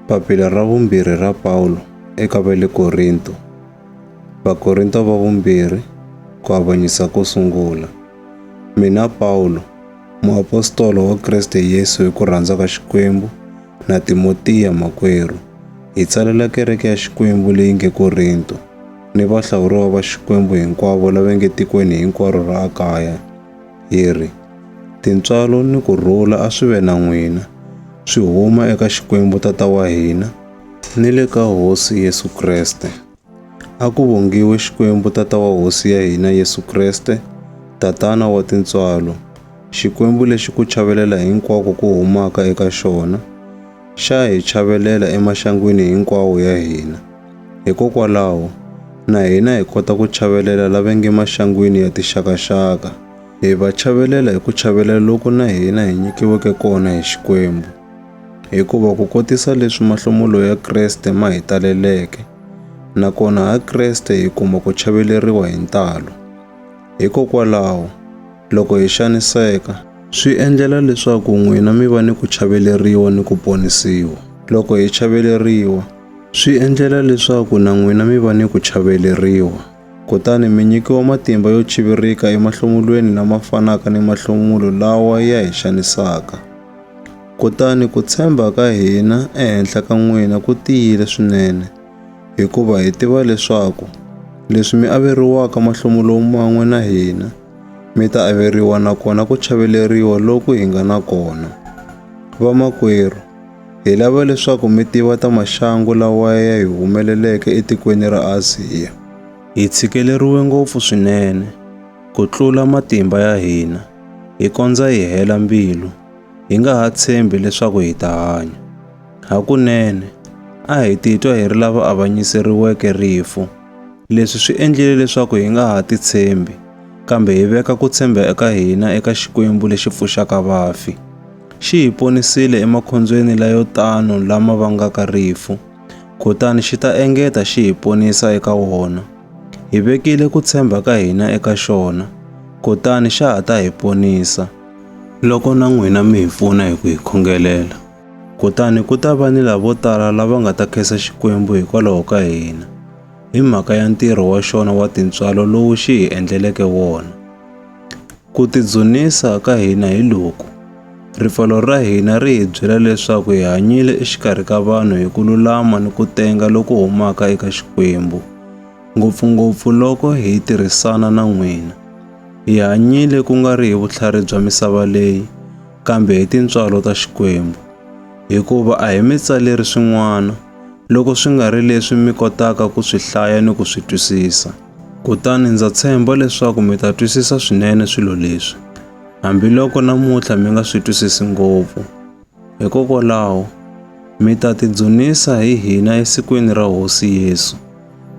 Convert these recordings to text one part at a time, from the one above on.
Papila ra vumbirhi ra Paulo eka va le Korinto. Vakorinto va vumbirhi ku avanyisa ko sungula. Mina Paulo, muapostolo wa Kriste Yesu hi ku rhandza ka Xikwembu, na Timotiya makwerhu, hi tsalela kereke ya Xikwembu leyi nge Korinto, ni vahlawuriwa va Xikwembu hinkwavo lava nge tikweni hinkwaro ra Akaya. Hi ri, tintswalo ni kurhula a swi ve na n'wina, swi huma eka Xikwembu Tata wa hina ni le ka Hosi Yesu Kreste. A ku vongiwe Xikwembu Tata wa Hosi ya hina Yesu Kreste, Tatana wa tintswalo, Xikwembu lexi ku chavelela hinkwako ku humaka eka xona, xa hi chavelela emaxangwini hinkwawo ya hina. Hikokwalaho, na hina hi kota ku chavelela lava nge maxangwini ya tixakaxaka. Hi va chavelela hi ku chavelela loko na hina hi nyikiweke kona hi Xikwembu, hikuva ku kotisa leswi mahlomulo ya Kreste ma hi taleleke, nakona ha Kreste hi kuma ku chaveleriwa hi ntalo. Hikokwalaho, loko hi xaniseka, swi endlela leswaku n'wina mi va ni ku chaveleriwa ni ku ponisiwa. Loko hi chaveleriwa, swi endlela leswaku na n'wina mi va ni ku chaveleriwa. Kutani mi nyikiwa matimba yo chivirika emahlomulweni lama fanaka ni mahlomulo lawa ya hi xanisaka. Kutani ku tshemba ka hina ehenhla ka n'wina ku tiyile swinene, hikuva hi tiva leswaku leswi mi averiwaka mahlomulo man'we na hina, mi ta averiwa nakona ku chaveleriwa loku hi nga na kona. Vamakwerhu, hi lava leswaku mi tiva ta maxangu lawa ya hi humeleleke etikweni ra Aziya. Hi tshikeleriwe ngopfu swinene, ku tlula matimba ya hina, hi kondza hi hela mbilu, hi nga ha tshembi leswaku hi ta hanya. Hakunene, a hi titwa hi ri lava avanyiseriweke rifu. Leswi swi endlile leswaku hi nga ha titshembi, kambe hi veka ku tshemba eka hina eka Xikwembu lexi pfuxaka vafi. Xi hi ponisile emakhombyeni layo tano lama vangaka rifu, kutani xi ta engeta xi hi ponisa eka wona. Hi vekile ku tshemba ka hina eka xona, kutani xa ha ta hi ponisa, loko na n'wina mi hi pfuna hi ku hi khongelela. Kutani ku ta va ni lavo tala lava nga ta khensa Xikwembu hikwalaho ka hina, hi mhaka ya ntirho wa xona wa tintswalo lowu xi hi endleleke wona. Ku tidzunisa ka hina hi loku, ripfalo ra hina ri hi byela leswaku hi hanyile exikarhi ka vanhu hi ku lulama ni ku tenga loku humaka eka Xikwembu, ngopfungopfu loko hi tirhisana na n'wina. Hi hanyile ku nga ri hi vutlhari bya misava leyi, kambe hi tintswalo ta Xikwembu, hikuva a hi mi tsaleri swin'wana loko swi nga ri leswi mi kotaka ku swi hlaya ni ku swi twisisa. Kutani ndza tshemba leswaku mi ta twisisa swinene swilo leswi, hambiloko namuntlha mi nga swi twisisi ngopfu. Hikokwalaho, mi ta tidzunisa hi hina esikwini ra Hosi Yesu,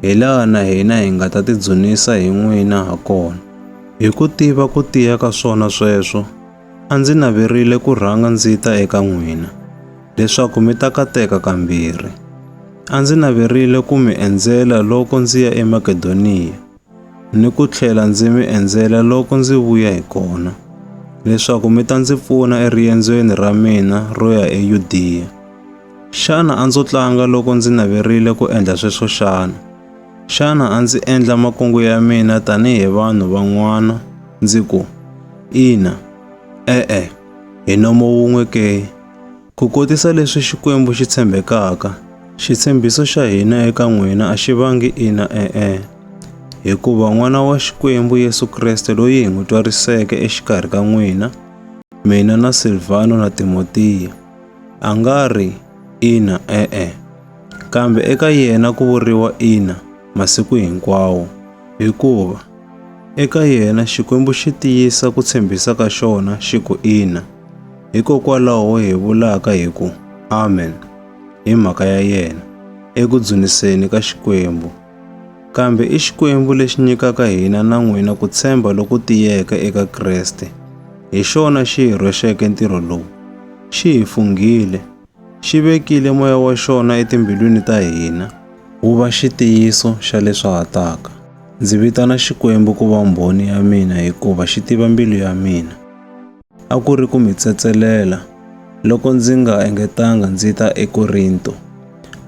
hi laha na hina hi nga ta tidzunisa hi n'wina ha kona. Hi ku tiva ku tiya ka swona sweswo, a ndzi naverile ku rhanga ndzi ta eka n'wina, leswaku mi ta kateka kambirhi. A ndzi naverile ku mi endzela loko ndzi ya eMakedoniya, ni ku tlhela ndzi mi endzela loko ndzi vuya hi kona, leswaku mi ta ndzi pfuna eriendzweni ra mina ro ya eYudeya. Xana a ndzo tlanga loko ndzi naverile ku endla sweswo xana? Xana a ndzi endla makungu ya mina tanihi vanhu van'wana ndzi ku, ina, e-e, hi nomo wun'we ke? Ku kotisa leswi Xikwembu xi tshembekaka, xitshembiso xa hina eka n'wina a xi vangi ina e-e, hikuva N'wana wa Xikwembu Yesu Kreste loyi hi n'wi twariseke exikarhi ka n'wina, mina na Silvano na Timotiya, a nga ri ina e-e, kambe eka yena ku vuriwa ina masiku hinkwawo, hikuva eka yena Xikwembu xi tiyisa ku tshembisa ka xona xi ku ina. Hikokwalaho hi vulaka hi ku amen hi mhaka ya yena eku dzuniseni ka Xikwembu. Kambe i Xikwembu lexi nyikaka hina na n'wina ku tshemba loku tiyeke eka Kreste. Hi xona xi hi rhwexeke ntirho lowu, xi hi fungile, xi vekile moya wa xona etimbilwini ta hina, wu va xitiyiso xa leswi ha taka. Ndzi vitana Xikwembu ku va mbhoni ya mina hikuva xi tiva mbilu ya mina. A ku ri ku mi tsetselela loko ndzi nga engetanga ndzi ta eKorinto,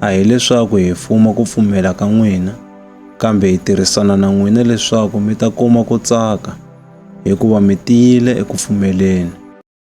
A hi leswaku hi fuma ku pfumela ka n'wina, kambe hi tirhisana na n'wina leswaku mi ta kuma ku tsaka hikuva mi tiyile eku pfumeleni.